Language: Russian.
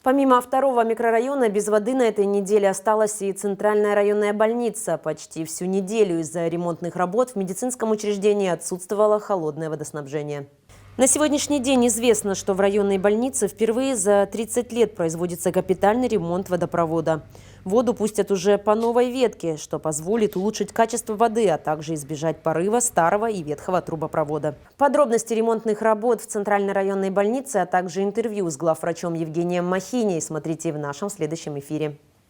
Помимо второго микрорайона, без воды на этой неделе осталась и центральная районная больница. Почти всю неделю из-за ремонтных работ в медицинском учреждении отсутствовало холодное водоснабжение. На сегодняшний день известно, что в районной больнице впервые за 30 лет производится капитальный ремонт водопровода. Воду пустят уже по новой ветке, что позволит улучшить качество воды, а также избежать порыва старого и ветхого трубопровода. Подробности ремонтных работ в центральной районной больнице, а также интервью с главврачом Евгением Махиней смотрите в нашем следующем эфире.